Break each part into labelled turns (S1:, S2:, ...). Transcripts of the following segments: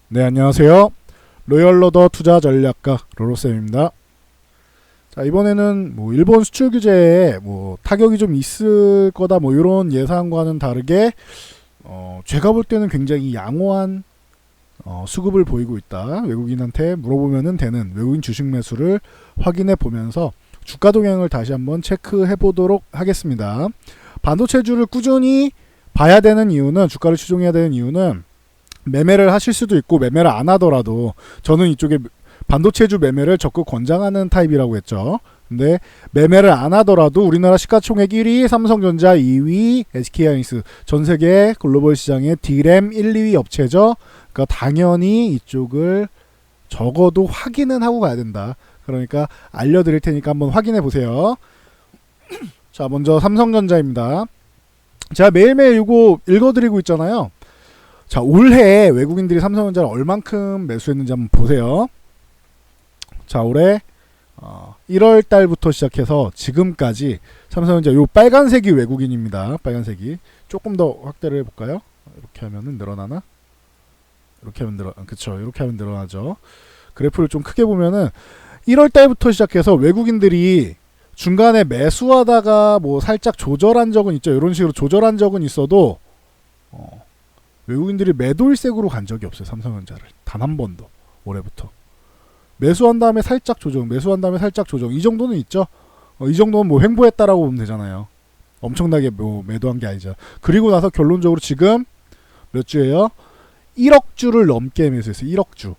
S1: 네, 안녕하세요. 로열러더 투자 전략가 로로쌤입니다. 자, 이번에는 일본 수출 규제에 타격이 좀 있을 거다 이런 예상과는 다르게 제가 볼 때는 굉장히 양호한 수급을 보이고 있다. 외국인한테 물어보면은 되는 외국인 주식 매수를 확인해 보면서 주가 동향을 다시 한번 체크해 보도록 하겠습니다. 반도체주를 꾸준히 봐야 되는 이유는, 주가를 추종해야 되는 이유는 매매를 하실 수도 있고 매매를 안 하더라도, 저는 이쪽에 반도체주 매매를 적극 권장하는 타입이라고 했죠. 근데 매매를 안 하더라도 우리나라 시가총액 1위 삼성전자, 2위 SK하이닉스, 전세계 글로벌 시장의 D램 1, 2위 업체죠. 그러니까 당연히 이쪽을 적어도 확인은 하고 가야 된다. 그러니까 알려드릴 테니까 한번 확인해 보세요. 자, 먼저 삼성전자입니다. 제가 매일매일 이거 읽어드리고 있잖아요. 자, 올해 외국인들이 삼성전자를 얼만큼 매수했는지 한번 보세요. 자, 올해 1월 달부터 시작해서 지금까지 삼성전자, 요 빨간색이 외국인입니다. 빨간색이 조금 더 확대를 해볼까요? 이렇게 하면은 늘어나나? 이렇게 하면 그쵸, 이렇게 하면 늘어나죠. 그래프를 좀 크게 보면은 1월 달부터 시작해서 외국인들이 중간에 매수하다가 살짝 조절한 적은 있죠. 이런 식으로 조절한 적은 있어도 외국인들이 매도일색으로 간 적이 없어요. 삼성전자를 단 한 번도. 올해부터 매수한 다음에 살짝 조정, 매수한 다음에 살짝 조정, 이 정도는 있죠. 이 정도는 횡보했다라고 보면 되잖아요. 엄청나게 매도한 게 아니죠. 그리고 나서 결론적으로 지금 몇 주예요? 1억 주를 넘게 매수했어요. 1억 주.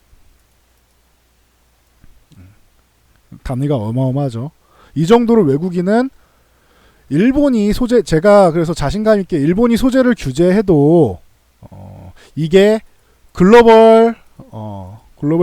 S1: 단위가 어마어마하죠. 이 정도로 외국인은, 일본이 소재, 제가 그래서 자신감 있게 일본이 소재를 규제해도 이게 글로벌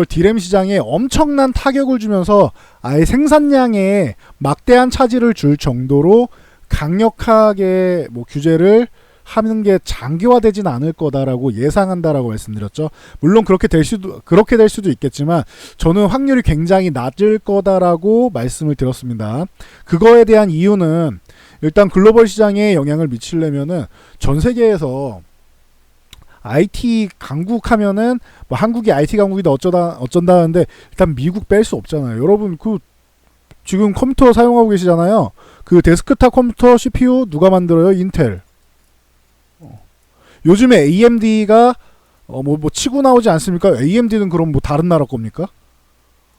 S1: D램 시장에 엄청난 타격을 주면서 아예 생산량에 막대한 차질을 줄 정도로 강력하게 규제를 하는 게 장기화되진 않을 거다라고 예상한다라고 말씀드렸죠. 물론 그렇게 될 수도 있겠지만 저는 확률이 굉장히 낮을 거다라고 말씀을 드렸습니다. 그거에 대한 이유는, 일단 글로벌 시장에 영향을 미치려면은 전 세계에서 IT 강국 하면은 한국이 IT 강국이다 어쩐다 하는데, 일단 미국 뺄 수 없잖아요. 여러분 지금 컴퓨터 사용하고 계시잖아요. 그 데스크탑 컴퓨터 CPU 누가 만들어요? 인텔. 요즘에 AMD가 치고 나오지 않습니까? AMD는 그럼 다른 나라 겁니까?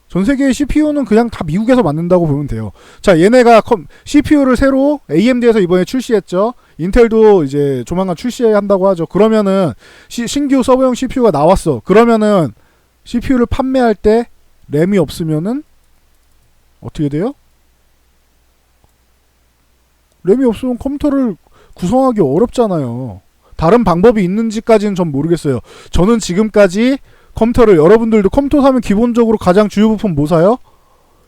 S1: 전 세계의 CPU는 그냥 다 미국에서 만든다고 보면 돼요. 자, 얘네가 CPU를 새로 AMD에서 이번에 출시했죠. 인텔도 이제 조만간 출시한다고 하죠. 그러면은 신규 서버용 CPU가 나왔어. 그러면은 CPU를 판매할 때 램이 없으면은 어떻게 돼요? 램이 없으면 컴퓨터를 구성하기 어렵잖아요. 다른 방법이 있는지까지는 전 모르겠어요. 저는 지금까지 컴퓨터를, 여러분들도 컴퓨터 사면 기본적으로 가장 주요 부품 뭐 사요?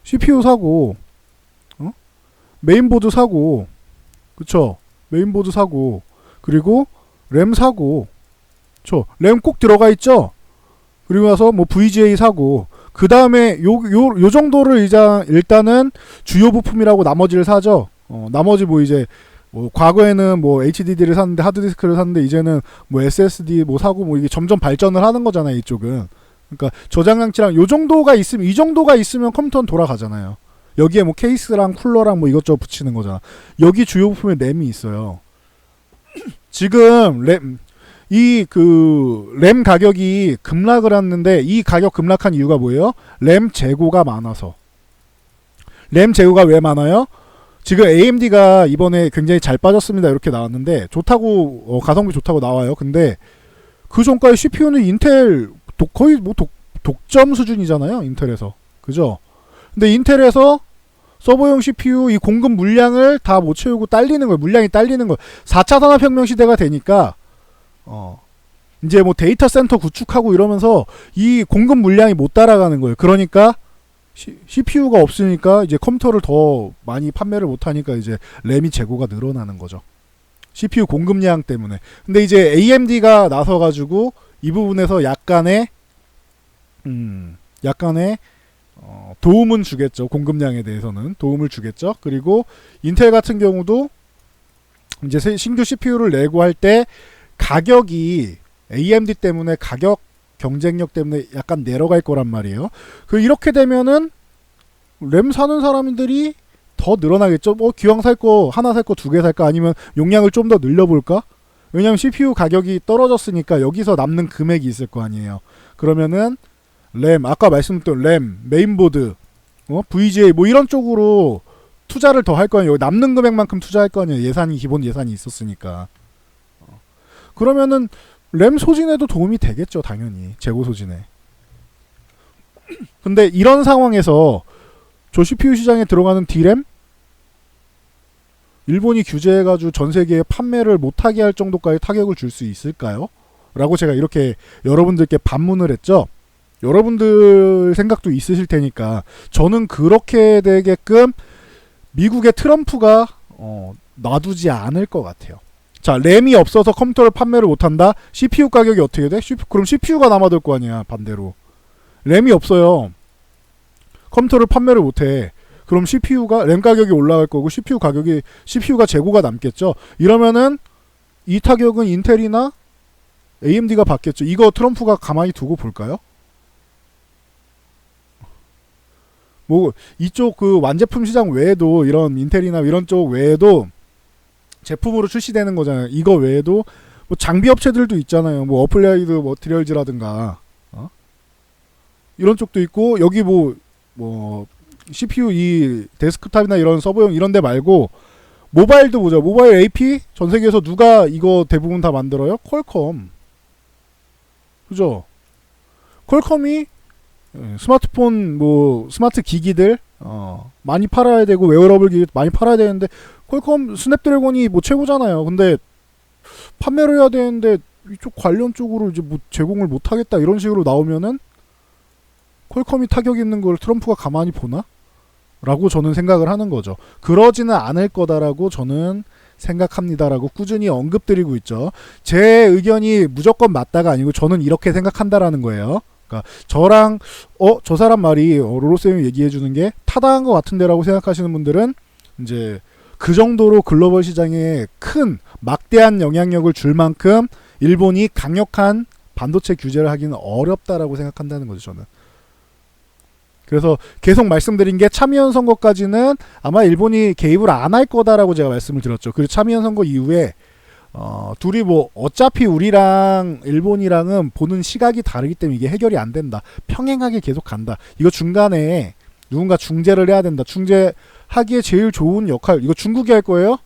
S1: CPU 사고, 메인보드 사고, 그쵸? 메인보드 사고, 그리고 램 사고, 램 꼭 들어가 있죠? 그리고 나서 VGA 사고, 그 다음에 요 정도를 일단은 주요 부품이라고 나머지를 사죠. 나머지 과거에는 HDD를 샀는데, 하드디스크를 샀는데, 이제는 SSD 사고 이게 점점 발전을 하는 거잖아요, 이쪽은. 그러니까 저장장치랑 요 정도가 있으면, 이 정도가 있으면 컴퓨터는 돌아가잖아요. 여기에 케이스랑 쿨러랑 이것저것 붙이는 거잖아. 여기 주요 부품에 램이 있어요. 지금 램 가격이 급락을 했는데, 이 가격 급락한 이유가 뭐예요? 램 재고가 많아서. 램 재고가 왜 많아요? 지금 AMD가 이번에 굉장히 잘 빠졌습니다. 이렇게 나왔는데, 좋다고, 가성비 좋다고 나와요. 근데 그 전까지 CPU는 인텔 거의 독점 수준이잖아요. 인텔에서. 그죠? 근데 인텔에서 서버용 CPU 이 공급 물량을 다 못 채우고 딸리는 거예요. 물량이 딸리는 거예요. 4차 산업혁명 시대가 되니까 이제 데이터 센터 구축하고 이러면서 이 공급 물량이 못 따라가는 거예요. 그러니까 CPU가 없으니까 이제 컴퓨터를 더 많이 판매를 못하니까 이제 램이 재고가 늘어나는 거죠. CPU 공급량 때문에. 근데 이제 AMD가 나서가지고 이 부분에서 약간의 도움은 주겠죠. 공급량에 대해서는 도움을 주겠죠. 그리고 인텔 같은 경우도 이제 신규 CPU를 내고 할 때 가격이 AMD 때문에 가격 경쟁력 때문에 약간 내려갈 거란 말이에요. 이렇게 되면은 램 사는 사람들이 더 늘어나겠죠. 기왕 살 거 하나 살 거 두 개 살까 아니면 용량을 좀 더 늘려볼까? 왜냐면 CPU 가격이 떨어졌으니까 여기서 남는 금액이 있을 거 아니에요. 그러면은 램 아까 말씀드렸던 램 메인보드 VGA 뭐 이런 쪽으로 투자를 더 할 거 아니에요. 남는 금액만큼 투자할 거 아니에요. 기본 예산이 있었으니까. 그러면은 램 소진에도 도움이 되겠죠. 당연히 재고 소진에. 근데 이런 상황에서 저 CPU 시장에 들어가는 D램 일본이 규제해가지고 전 세계에 판매를 못하게 할 정도까지 타격을 줄 수 있을까요? 라고 제가 이렇게 여러분들께 반문을 했죠. 여러분들 생각도 있으실 테니까 저는 그렇게 되게끔 미국의 트럼프가 놔두지 않을 것 같아요. 자, 램이 없어서 컴퓨터를 판매를 못한다? CPU 가격이 어떻게 돼? 그럼 CPU가 남아돌 거 아니야, 반대로. 램이 없어요. 컴퓨터를 판매를 못해. 그럼 램 가격이 올라갈 거고 CPU가 재고가 남겠죠. 이러면은 이 타격은 인텔이나 AMD가 받겠죠. 이거 트럼프가 가만히 두고 볼까요? 뭐 이쪽 완제품 시장 외에도 이런 인텔이나 이런 쪽 외에도 제품으로 출시되는 거잖아요. 이거 외에도 뭐 장비 업체들도 있잖아요. 뭐 어플라이드 머티리얼즈라든가 이런 쪽도 있고 여기 뭐 CPU 이 데스크탑이나 이런 서버용 이런 데 말고 모바일도 보자. 모바일 AP 전 세계에서 누가 이거 대부분 다 만들어요? 퀄컴. 그죠? 퀄컴이 스마트폰 스마트 기기들 많이 팔아야 되고 웨어러블 기기 많이 팔아야 되는데 퀄컴 스냅드래곤이 최고잖아요. 근데 판매를 해야 되는데 이쪽 관련 쪽으로 이제 제공을 못 하겠다 이런 식으로 나오면은 퀄컴이 타격 있는 걸 트럼프가 가만히 보나? 라고 저는 생각을 하는 거죠. 그러지는 않을 거다라고 저는 생각합니다라고 꾸준히 언급드리고 있죠. 제 의견이 무조건 맞다가 아니고 저는 이렇게 생각한다라는 거예요. 그러니까 저랑 저 사람 말이 로로쌤이 얘기해 주는 게 타당한 것 같은데라고 생각하시는 분들은 이제 그 정도로 글로벌 시장에 큰 막대한 영향력을 줄 만큼 일본이 강력한 반도체 규제를 하기는 어렵다라고 생각한다는 거죠. 저는. 그래서 계속 말씀드린 게 참의원 선거까지는 아마 일본이 개입을 안 할 거다라고 제가 말씀을 드렸죠. 그리고 참의원 선거 이후에 둘이 어차피 우리랑 일본이랑은 보는 시각이 다르기 때문에 이게 해결이 안 된다. 평행하게 계속 간다. 이거 중간에 누군가 중재를 해야 된다. 중재하기에 제일 좋은 역할 이거 중국이 할 거예요?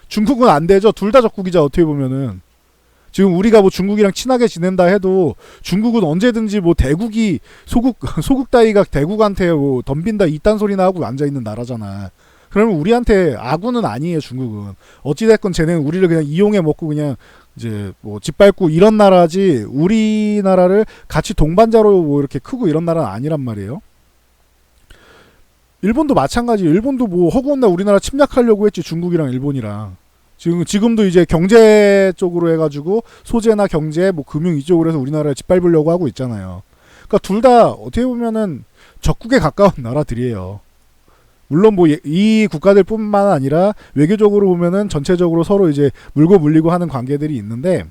S1: 중국은 안 되죠. 둘 다 적국이자 어떻게 보면은. 지금 우리가 중국이랑 친하게 지낸다 해도 중국은 언제든지 대국이 소국 따위가 대국한테 덤빈다 이딴 소리나 하고 앉아있는 나라잖아. 그러면 우리한테 아군은 아니에요. 중국은. 어찌됐건 쟤네는 우리를 그냥 이용해 먹고 그냥 이제 짓밟고 이런 나라지 우리나라를 같이 동반자로 이렇게 크고 이런 나라는 아니란 말이에요. 일본도 마찬가지. 일본도 허구한 날 우리나라 침략하려고 했지. 중국이랑 일본이랑. 지금도 이제 경제 쪽으로 해가지고 소재나 경제, 금융 이쪽으로 해서 우리나라를 짓밟으려고 하고 있잖아요. 그러니까 둘 다 어떻게 보면은 적국에 가까운 나라들이에요. 물론 이 국가들뿐만 아니라 외교적으로 보면은 전체적으로 서로 이제 물고 물리고 하는 관계들이 있는데,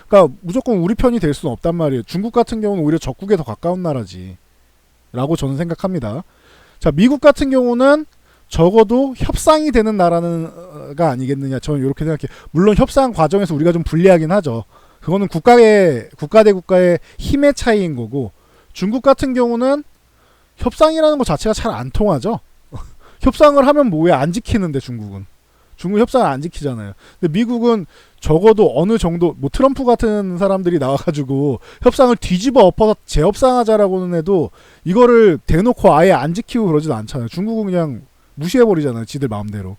S1: 그러니까 무조건 우리 편이 될 수는 없단 말이에요. 중국 같은 경우는 오히려 적국에 더 가까운 나라지라고 저는 생각합니다. 자, 미국 같은 경우는 적어도 협상이 되는 나라가 아니겠느냐. 저는 이렇게 생각해요. 물론 협상 과정에서 우리가 좀 불리하긴 하죠. 그거는 국가 대 국가의 힘의 차이인 거고, 중국 같은 경우는 협상이라는 것 자체가 잘 안 통하죠. 협상을 하면 왜 안 지키는데 중국 협상을 안 지키잖아요. 근데 미국은 적어도 어느 정도 트럼프 같은 사람들이 나와가지고 협상을 뒤집어 엎어서 재협상하자라고는 해도 이거를 대놓고 아예 안 지키고 그러지도 않잖아요. 중국은 그냥 무시해버리잖아요. 지들 마음대로.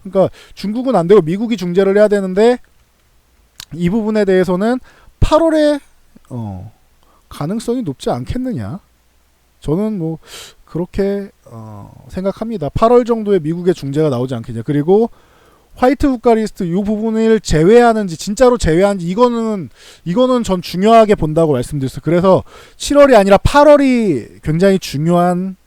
S1: 그러니까 중국은 안 되고 미국이 중재를 해야 되는데 이 부분에 대해서는 8월에 가능성이 높지 않겠느냐. 저는 그렇게 생각합니다. 8월 정도에 미국의 중재가 나오지 않겠냐. 그리고 화이트 국가 리스트 이 부분을 제외하는지 진짜로 제외하는지 이거는 전 중요하게 본다고 말씀드렸어요. 그래서 7월이 아니라 8월이 굉장히 중요한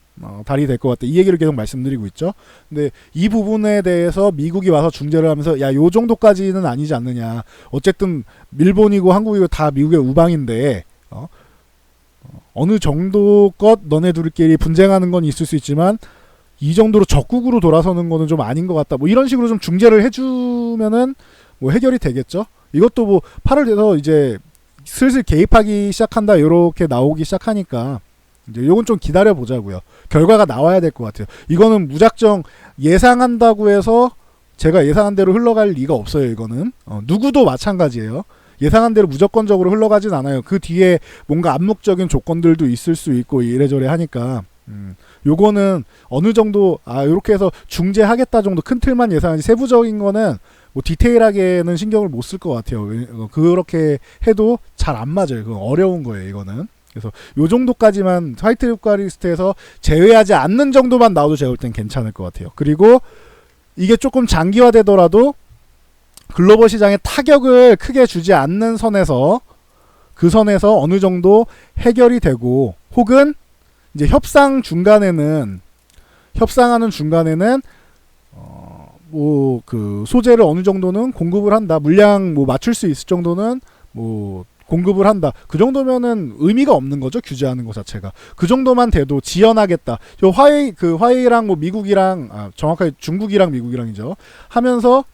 S1: 달이 될 것 같다. 이 얘기를 계속 말씀드리고 있죠. 근데 이 부분에 대해서 미국이 와서 중재를 하면서 야, 요 정도까지는 아니지 않느냐. 어쨌든 일본이고 한국이고 다 미국의 우방인데 어느 정도껏 너네 둘끼리 분쟁하는 건 있을 수 있지만 이 정도로 적국으로 돌아서는 거는 좀 아닌 것 같다. 뭐 이런 식으로 좀 중재를 해주면은 뭐 해결이 되겠죠. 이것도 뭐 8월 돼서 이제 슬슬 개입하기 시작한다. 요렇게 나오기 시작하니까 이제 요건 좀 기다려 보자고요. 결과가 나와야 될 것 같아요. 이거는 무작정 예상한다고 해서 제가 예상한 대로 흘러갈 리가 없어요. 이거는 누구도 마찬가지예요. 예상한 대로 무조건적으로 흘러가진 않아요. 그 뒤에 뭔가 암묵적인 조건들도 있을 수 있고 이래저래 하니까 요거는 어느 정도 요렇게 해서 중재하겠다 정도 큰 틀만 예상하지 세부적인 거는 뭐 디테일하게는 신경을 못 쓸 것 같아요. 그렇게 해도 잘 안 맞아요. 그건 어려운 거예요. 이거는. 그래서 요 정도까지만 화이트 효과 리스트에서 제외하지 않는 정도만 나와도 제가 볼 땐 괜찮을 것 같아요. 그리고 이게 조금 장기화되더라도 글로벌 시장에 타격을 크게 주지 않는 선에서 그 선에서 어느 정도 해결이 되고 혹은 이제 협상하는 중간에는 뭐 그 소재를 어느 정도는 공급을 한다. 물량 뭐 맞출 수 있을 정도는 뭐 공급을 한다. 그 정도면은 의미가 없는 거죠. 규제하는 것 자체가. 그 정도만 돼도 지연하겠다. 화웨이랑 뭐 미국이랑 정확하게 중국이랑 미국이랑이죠. 하면서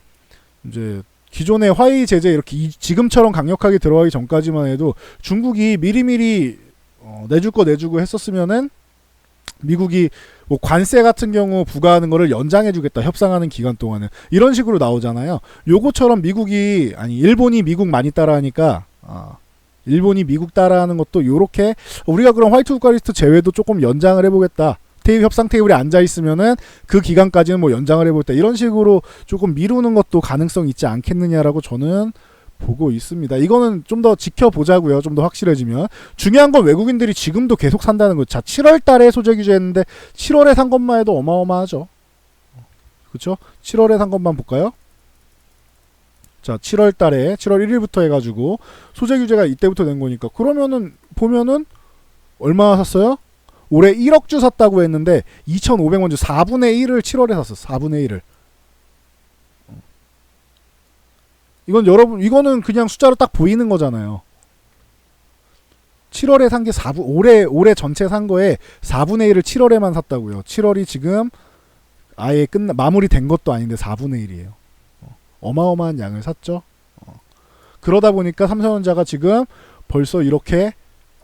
S1: 이제 기존의 화웨이 제재 이렇게 지금처럼 강력하게 들어가기 전까지만 해도 중국이 미리미리 내줄 거 내주고 했었으면은 미국이 뭐 관세 같은 경우 부과하는 거를 연장해주겠다. 협상하는 기간 동안은 이런 식으로 나오잖아요. 요거처럼 일본이 미국 많이 따라하니까 일본이 미국 따라하는 것도 요렇게 우리가 그럼 화이트 국가 리스트 제외도 조금 연장을 해보겠다. 협상 테이블에 앉아 있으면은 그 기간까지는 뭐 연장을 해보겠다. 이런 식으로 조금 미루는 것도 가능성이 있지 않겠느냐라고 저는 보고 있습니다. 이거는 좀 더 지켜보자고요. 좀 더 확실해지면. 중요한 건 외국인들이 지금도 계속 산다는 거죠. 자, 7월 달에 소재 규제했는데 7월에 산 것만 해도 어마어마하죠. 그렇죠? 7월에 산 것만 볼까요? 자, 7월 달에 7월 1일부터 해가지고 소재 규제가 이때부터 된 거니까 그러면은 보면은 얼마 샀어요? 올해 1억 주 샀다고 했는데 2,500만 주 4분의 1을 7월에 샀어. 4분의 1을. 이건 여러분 이거는 그냥 숫자로 딱 보이는 거잖아요. 7월에 산 게 올해 전체 산 거에 4분의 1을 7월에만 샀다고요. 7월이 지금 아예 마무리된 것도 아닌데 4분의 1이에요. 어마어마한 양을 샀죠. 그러다 보니까 삼성전자가 지금 벌써 이렇게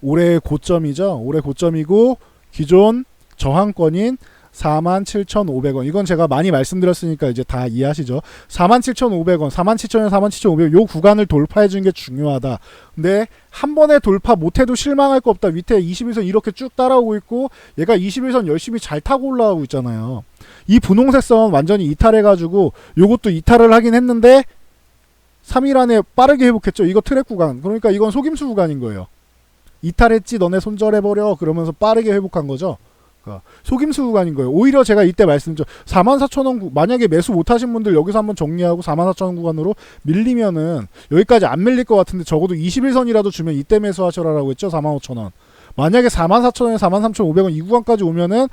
S1: 올해 고점이죠. 올해 고점이고 기존 저항권인 47,500원. 이건 제가 많이 말씀드렸으니까 이제 다 이해하시죠. 47,500원, 47,000원, 47,500원 요 구간을 돌파해 주는 게 중요하다. 근데 한 번에 돌파 못해도 실망할 거 없다. 밑에 21선 이렇게 쭉 따라오고 있고 얘가 21선 열심히 잘 타고 올라가고 있잖아요. 이 분홍색 선 완전히 이탈해가지고 요것도 이탈을 하긴 했는데 3일 안에 빠르게 회복했죠. 이거 트랙 구간. 그러니까 이건 속임수 구간인 거예요. 이탈했지 너네 손절해버려 그러면서 빠르게 회복한 거죠. 속임수 구간인 거예요. 오히려 제가 이때 말씀드렸죠. 44,000원 만약에 매수 못하신 분들 여기서 한번 정리하고 44,000원 구간으로 밀리면은 여기까지 안 밀릴 것 같은데 적어도 21선이라도 주면 이때 매수하셔라라고 했죠. 45,000원. 만약에 44,000원에 43,500원 이 구간까지 오면은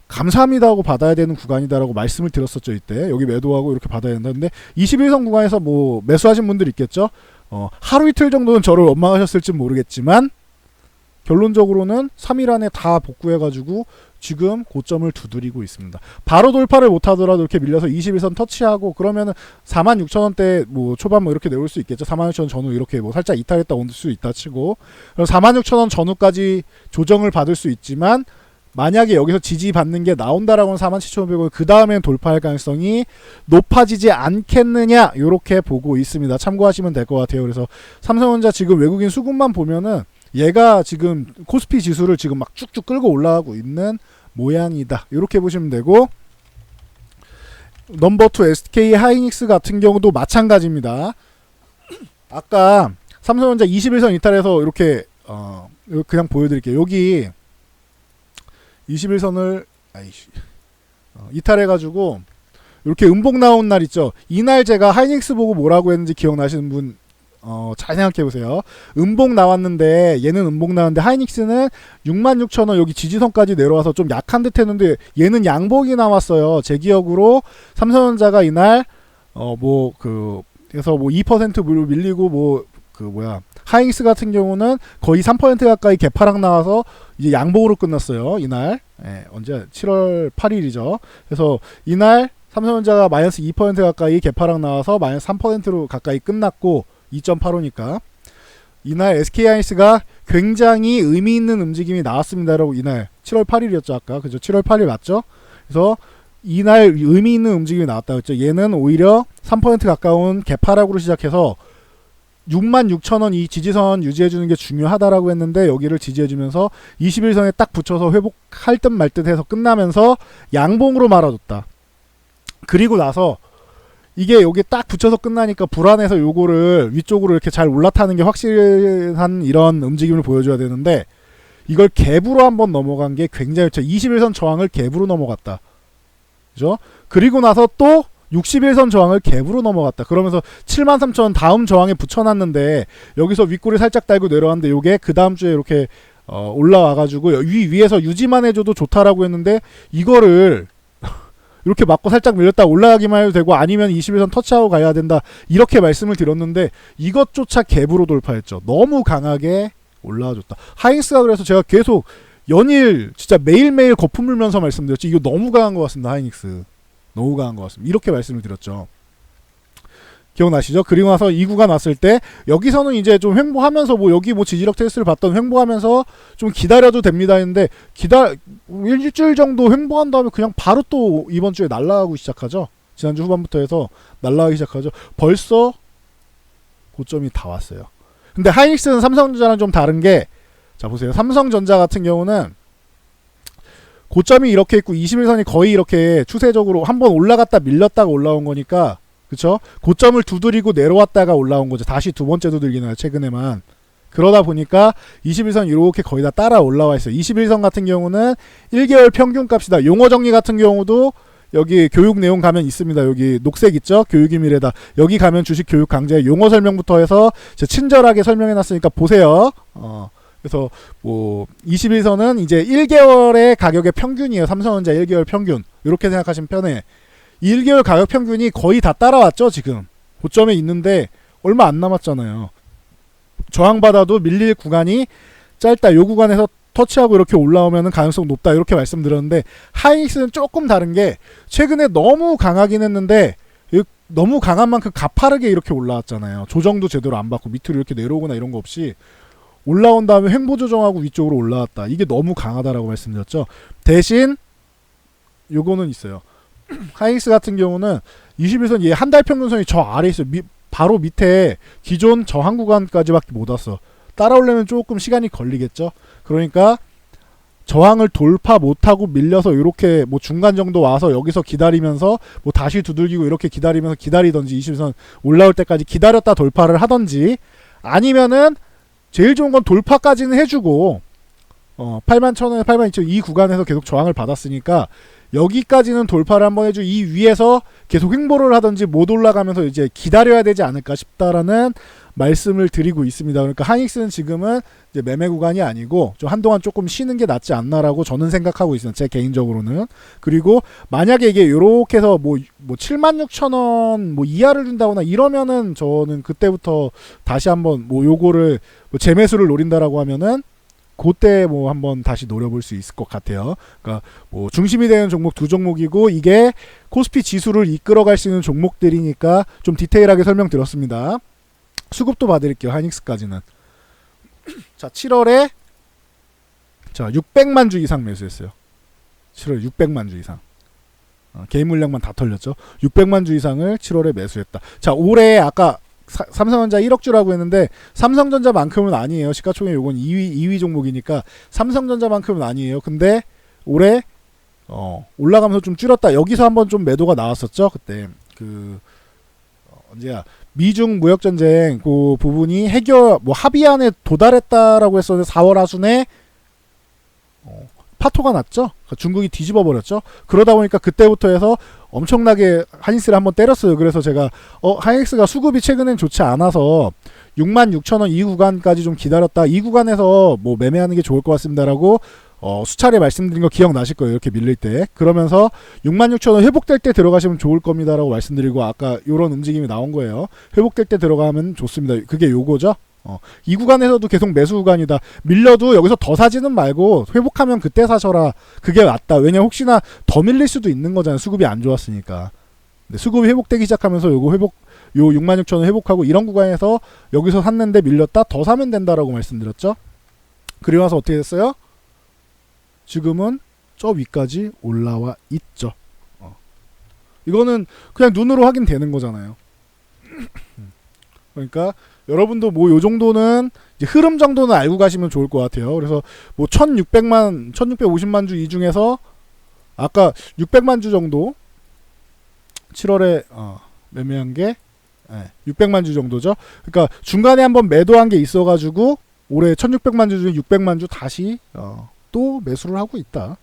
S1: 감사합니다 하고 받아야 되는 구간이다라고 말씀을 드렸었죠. 이때 여기 매도하고 이렇게 받아야 된다. 근데 21선 구간에서 뭐 매수하신 분들 있겠죠. 하루 이틀 정도는 저를 원망하셨을지 모르겠지만 결론적으로는 3일 안에 다 복구해가지고 지금 고점을 두드리고 있습니다. 바로 돌파를 못하더라도 이렇게 밀려서 21선 터치하고 그러면은 46,000원대 뭐 초반 뭐 이렇게 내올 수 있겠죠. 46,000원 전후 이렇게 뭐 살짝 이탈했다 올 수 있다 치고 46,000원 전후까지 조정을 받을 수 있지만 만약에 여기서 지지받는 게 나온다라고는 47,500원 그 다음엔 돌파할 가능성이 높아지지 않겠느냐 이렇게 보고 있습니다. 참고하시면 될 것 같아요. 그래서 삼성전자 지금 외국인 수급만 보면은 얘가 지금 코스피 지수를 지금 막 쭉쭉 끌고 올라가고 있는 모양이다. 이렇게 보시면 되고 넘버 2 SK 하이닉스 같은 경우도 마찬가지입니다. 아까 삼성전자 21선 이탈해서 이렇게 그냥 보여드릴게요. 여기 21선을 이탈해가지고 이렇게 음봉 나온 날 있죠. 이날 제가 하이닉스 보고 뭐라고 했는지 기억나시는 분 잘 생각해보세요. 음봉 나왔는데 얘는 음봉 나왔는데 하이닉스는 66,000원 여기 지지선까지 내려와서 좀 약한 듯 했는데 얘는 양봉이 나왔어요. 제 기억으로 삼성전자가 이날 그래서 2% 밀리고 하이닉스 같은 경우는 거의 3% 가까이 개파락 나와서 이제 양봉으로 끝났어요. 이날 언제 7월 8일이죠. 그래서 이날 삼성전자가 마이너스 2% 가까이 개파락 나와서 마이너스 3%로 가까이 끝났고 2.85니까 이날 SK하이닉스가 굉장히 의미 있는 움직임이 나왔습니다라고 이날 7월 8일이었죠 아까 그죠? 7월 8일 맞죠? 그래서 이날 의미 있는 움직임이 나왔다 그랬죠. 얘는 오히려 3% 가까운 개파락으로 시작해서 66,000원 이 지지선 유지해주는 게 중요하다라고 했는데 여기를 지지해주면서 21선에 딱 붙여서 회복할 듯 말 듯 해서 끝나면서 양봉으로 말아줬다. 그리고 나서 이게 여기 딱 붙여서 끝나니까 불안해서 요거를 위쪽으로 이렇게 잘 올라타는 게 확실한 이런 움직임을 보여줘야 되는데 이걸 갭으로 한번 넘어간 게 굉장히 21선 저항을 갭으로 넘어갔다. 그죠? 그리고 나서 또 61선 저항을 갭으로 넘어갔다. 그러면서 73,000원 다음 저항에 붙여놨는데 여기서 윗꼬리 살짝 달고 내려왔는데 요게 그 다음 주에 이렇게 올라와가지고 위에서 유지만 해줘도 좋다라고 했는데 이거를 이렇게 맞고 살짝 밀렸다 올라가기만 해도 되고 아니면 21선 터치하고 가야 된다 이렇게 말씀을 드렸는데 이것조차 갭으로 돌파했죠. 너무 강하게 올라와줬다. 하이닉스가 그래서 제가 계속 연일 진짜 매일매일 거품 물면서 말씀드렸죠. 이거 너무 강한 것 같습니다. 하이닉스 너무 강한 것 같습니다. 이렇게 말씀을 드렸죠. 기억나시죠? 그리고 나서 이 구간 왔을 때 여기서는 이제 좀 횡보하면서 여기 지지력 테스트를 봤던 횡보하면서 좀 기다려도 됩니다 했는데 일주일 정도 횡보한 다음에 그냥 바로 또 이번 주에 날아가고 시작하죠. 지난주 후반부터 해서 날아가기 시작하죠. 벌써 고점이 다 왔어요. 근데 하이닉스는 삼성전자랑 좀 다른 게 자 보세요. 삼성전자 같은 경우는 고점이 이렇게 있고 21선이 거의 이렇게 추세적으로 한번 올라갔다 밀렸다가 올라온 거니까 그쵸? 고점을 두드리고 내려왔다가 올라온 거죠. 다시 두 번째 두들기는 최근에만. 그러다 보니까 21선 이렇게 거의 다 따라 올라와 있어요. 21선 같은 경우는 1개월 평균 값이다. 용어 정리 같은 경우도 여기 교육 내용 가면 있습니다. 여기 녹색 있죠? 교육의 미래다. 여기 가면 주식 교육 강좌 용어 설명부터 해서 친절하게 설명해 놨으니까 보세요. 그래서 21선은 이제 1개월의 가격의 평균이에요. 삼성전자 1개월 평균. 이렇게 생각하시면 편해. 1개월 가격 평균이 거의 다 따라왔죠. 지금 고점에 있는데 얼마 안 남았잖아요. 저항받아도 밀릴 구간이 짧다. 요 구간에서 터치하고 이렇게 올라오면 가능성 높다. 이렇게 말씀드렸는데 하이닉스는 조금 다른 게 최근에 너무 강하긴 했는데 너무 강한 만큼 가파르게 이렇게 올라왔잖아요. 조정도 제대로 안 받고 밑으로 이렇게 내려오거나 이런 거 없이 올라온 다음에 횡보 조정하고 위쪽으로 올라왔다. 이게 너무 강하다라고 말씀드렸죠. 대신 요거는 있어요. 하이닉스 같은 경우는 21선 얘 한 달 평균선이 저 아래에 있어요. 바로 밑에 기존 저항 구간까지밖에 못 왔어. 따라오려면 조금 시간이 걸리겠죠. 그러니까 저항을 돌파 못하고 밀려서 이렇게 중간 정도 와서 여기서 기다리면서 다시 두들기고 이렇게 기다리면서 기다리던지 21선 올라올 때까지 기다렸다 돌파를 하던지 아니면은 제일 좋은 건 돌파까지는 해주고 81,000원에 82,000원 이 구간에서 계속 저항을 받았으니까 여기까지는 돌파를 한번 해주고 이 위에서 계속 횡보를 하든지 못 올라가면서 이제 기다려야 되지 않을까 싶다라는 말씀을 드리고 있습니다. 그러니까 하이닉스는 지금은 이제 매매 구간이 아니고 좀 한동안 조금 쉬는 게 낫지 않나라고 저는 생각하고 있어요. 제 개인적으로는. 그리고 만약에 이게 요렇게 해서 76,000원 이하를 준다거나 이러면은 저는 그때부터 다시 한번 요거를 재매수를 노린다라고 하면은 그때 한번 다시 노려볼 수 있을 것 같아요. 그러니까 중심이 되는 종목 두 종목이고 이게 코스피 지수를 이끌어갈 수 있는 종목들이니까 좀 디테일하게 설명드렸습니다. 수급도 봐드릴게요. 하이닉스까지는. 자 7월에 600만 주 이상 매수했어요. 7월 600만 주 이상. 개인 물량만 다 털렸죠. 600만 주 이상을 7월에 매수했다. 자 올해 아까 삼성전자 1억 주라고 했는데 삼성전자만큼은 아니에요. 시가총액 요건 2위 종목이니까 삼성전자만큼은 아니에요. 근데 올해 올라가면서 좀 줄였다. 여기서 한번 좀 매도가 나왔었죠. 그때 언제야 미중 무역전쟁 그 부분이 해결 합의안에 도달했다라고 했었는데 4월 하순에 파토가 났죠. 중국이 뒤집어 버렸죠. 그러다 보니까 그때부터 해서 엄청나게 하이닉스를 한번 때렸어요. 그래서 제가 하이닉스가 수급이 최근엔 좋지 않아서 66,000원 이 구간까지 좀 기다렸다. 이 구간에서 뭐 매매하는 게 좋을 것 같습니다라고 수차례 말씀드린 거 기억나실 거예요. 이렇게 밀릴 때. 그러면서 66,000원 회복될 때 들어가시면 좋을 겁니다라고 말씀드리고 아까 요런 움직임이 나온 거예요. 회복될 때 들어가면 좋습니다. 그게 요거죠. 이 구간에서도 계속 매수 구간이다. 밀려도 여기서 더 사지는 말고 회복하면 그때 사셔라. 그게 맞다. 왜냐면 혹시나 더 밀릴 수도 있는 거잖아요. 수급이 안 좋았으니까. 근데 수급이 회복되기 시작하면서 요거 요 66,000원 회복하고 이런 구간에서 여기서 샀는데 밀렸다. 더 사면 된다라고 말씀드렸죠. 그리고 나서 어떻게 됐어요? 지금은 저 위까지 올라와 있죠. 이거는 그냥 눈으로 확인되는 거잖아요. 그러니까 여러분도 뭐 요 정도는 이제 흐름 정도는 알고 가시면 좋을 것 같아요. 그래서 뭐 1650만 주 이 중에서 아까 600만 주 정도 7월에 매매한 게 600만 주 정도죠. 그러니까 중간에 한번 매도한 게 있어가지고 올해 1600만 주 중에 600만 주 다시 또 매수를 하고 있다.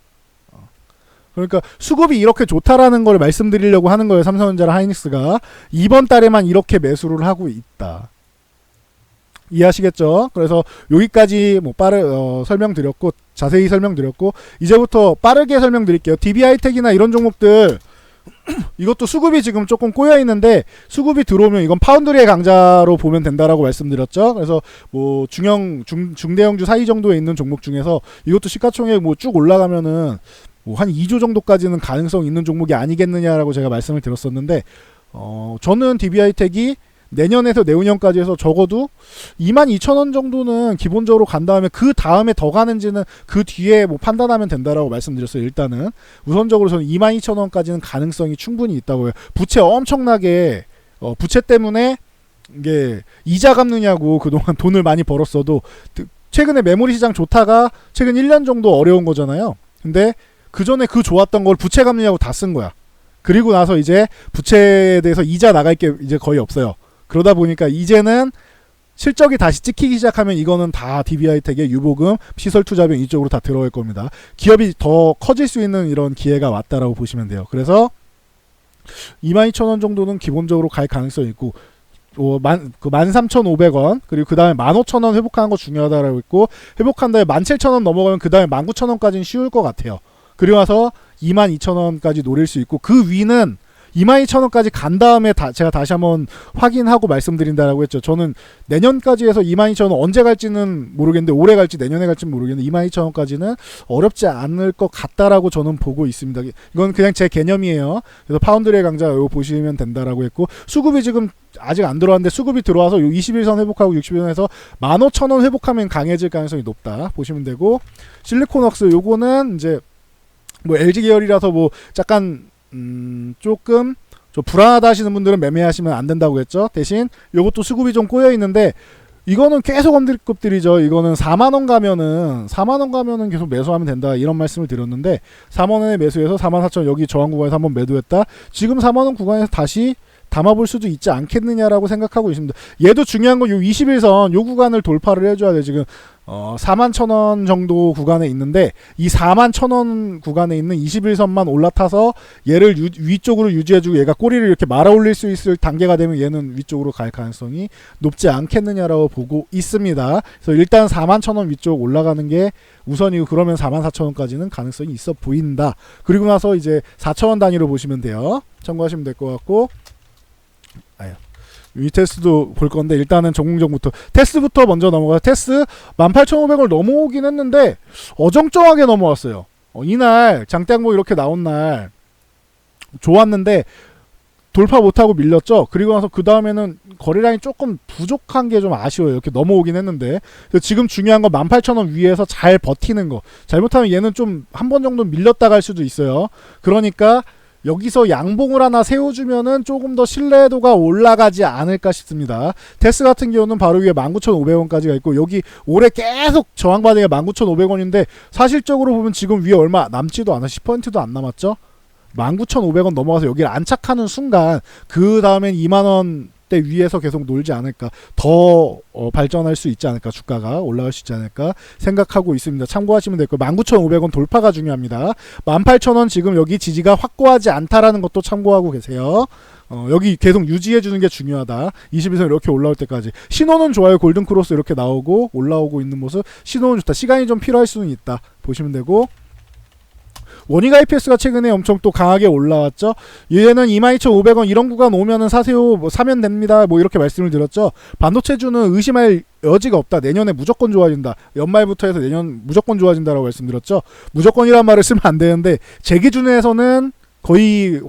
S1: 그러니까 수급이 이렇게 좋다라는 걸 말씀드리려고 하는 거예요. 삼성전자랑 하이닉스가 이번 달에만 이렇게 매수를 하고 있다. 이해하시겠죠? 그래서 여기까지 뭐 설명드렸고 자세히 설명드렸고 이제부터 빠르게 설명드릴게요. DB하이텍이나 이런 종목들 이것도 수급이 지금 조금 꼬여 있는데 수급이 들어오면 이건 파운드리의 강자로 보면 된다라고 말씀드렸죠. 그래서 뭐 중대형주 사이 정도에 있는 종목 중에서 이것도 시가총액 뭐 쭉 올라가면은 뭐 한 2조 정도까지는 가능성 있는 종목이 아니겠느냐라고 제가 말씀을 드렸었는데 저는 DB하이텍이 내년에서 내후년까지 해서 적어도 22,000원 정도는 기본적으로 간 다음에 그 다음에 더 가는지는 그 뒤에 뭐 판단하면 된다라고 말씀드렸어요. 일단은 우선적으로 저는 22,000원까지는 가능성이 충분히 있다고요. 부채 엄청나게 부채 때문에 이게 이자 갚느냐고 그동안 돈을 많이 벌었어도 최근에 메모리 시장 좋다가 최근 1년 정도 어려운 거잖아요. 근데 그 전에 그 좋았던 걸 부채 갚느냐고 다 쓴 거야. 그리고 나서 이제 부채에 대해서 이자 나갈 게 이제 거의 없어요. 그러다 보니까 이제는 실적이 다시 찍히기 시작하면 이거는 다 DB하이텍의 유보금, 시설투자비용 이쪽으로 다 들어갈 겁니다. 기업이 더 커질 수 있는 이런 기회가 왔다라고 보시면 돼요. 그래서 22,000원 정도는 기본적으로 갈 가능성이 있고 13,500원 그리고 그 다음에 15,000원 회복하는 거 중요하다라고 했고 회복한 다음에 17,000원 넘어가면 그 다음에 19,000원까지는 쉬울 것 같아요. 그리고 나서 22,000원까지 노릴 수 있고 그 위는 22,000원까지 간 다음에 제가 다시 한번 확인하고 말씀드린다라고 했죠. 저는 내년까지 해서 22,000원 언제 갈지는 모르겠는데 올해 갈지 내년에 갈지는 모르겠는데 22,000원까지는 어렵지 않을 것 같다라고 저는 보고 있습니다. 이건 그냥 제 개념이에요. 그래서 파운드리의 강자 이거 보시면 된다라고 했고 수급이 지금 아직 안 들어왔는데 수급이 들어와서 요 21선 회복하고 60일선에서 15,000원 회복하면 강해질 가능성이 높다 보시면 되고 실리콘웍스 요거는 이제 뭐 LG 계열이라서 뭐 약간 조금 불안하다 하시는 분들은 매매하시면 안 된다고 했죠. 대신 요것도 수급이 좀 꼬여 있는데 이거는 계속 언급드리죠. 이거는 4만원 가면은 계속 매수하면 된다 이런 말씀을 드렸는데 4만원에 매수해서 44,000원 여기 저항 구간에서 한번 매도했다. 지금 4만원 구간에서 다시 담아볼 수도 있지 않겠느냐라고 생각하고 있습니다. 얘도 중요한 건 요 21선 요 구간을 돌파를 해줘야 돼요. 지금 41,000원 정도 구간에 있는데 이 41,000원 구간에 있는 21선만 올라타서 얘를 위쪽으로 유지해주고 얘가 꼬리를 이렇게 말아 올릴 수 있을 단계가 되면 얘는 위쪽으로 갈 가능성이 높지 않겠느냐라고 보고 있습니다. 그래서 일단 41,000원 위쪽 올라가는 게 우선이고 그러면 44,000원까지는 가능성이 있어 보인다. 그리고 나서 이제 4,000원 단위로 보시면 돼요. 참고하시면 될 것 같고 이 테스트도 볼 건데 일단은 전공정부터 테스트부터 먼저 넘어가서 테스트 18,500을 넘어오긴 했는데 어정쩡하게 넘어왔어요. 이날 장대항복 이렇게 나온 날 좋았는데 돌파 못하고 밀렸죠. 그리고 나서 그 다음에는 거래량이 조금 부족한 게 좀 아쉬워요. 이렇게 넘어오긴 했는데 지금 중요한 건 18,000원 위에서 잘 버티는 거. 잘못하면 얘는 좀 한 번 정도 밀렸다 갈 수도 있어요. 그러니까 여기서 양봉을 하나 세워주면은 조금 더 신뢰도가 올라가지 않을까 싶습니다. 테스 같은 경우는 바로 위에 19,500원까지가 있고 여기 올해 계속 저항받은 게 19,500원인데 사실적으로 보면 지금 위에 얼마 남지도 않아 10%도 안 남았죠. 19,500원 넘어가서 여기를 안착하는 순간 그 다음엔 2만원대 위에서 계속 놀지 않을까 더 발전할 수 있지 않을까 주가가 올라갈 수 있지 않을까 생각하고 있습니다. 참고하시면 될 거예요. 19,500원 돌파가 중요합니다. 18,000원 지금 여기 지지가 확고하지 않다라는 것도 참고하고 계세요. 여기 계속 유지해주는 게 중요하다. 21선 이렇게 올라올 때까지. 신호는 좋아요. 골든크로스 이렇게 나오고 올라오고 있는 모습. 신호는 좋다. 시간이 좀 필요할 수는 있다. 보시면 되고, 원익 IPS가 최근에 엄청 또 강하게 올라왔죠. 얘는 22,500원 이런 구간 오면은 사세요. 뭐 사면 됩니다. 뭐 이렇게 말씀을 드렸죠. 반도체주는 의심할 여지가 없다. 내년에 무조건 좋아진다. 연말부터 해서 내년 무조건 좋아진다라고 말씀드렸죠. 무조건이란 말을 쓰면 안 되는데 제 기준에서는 거의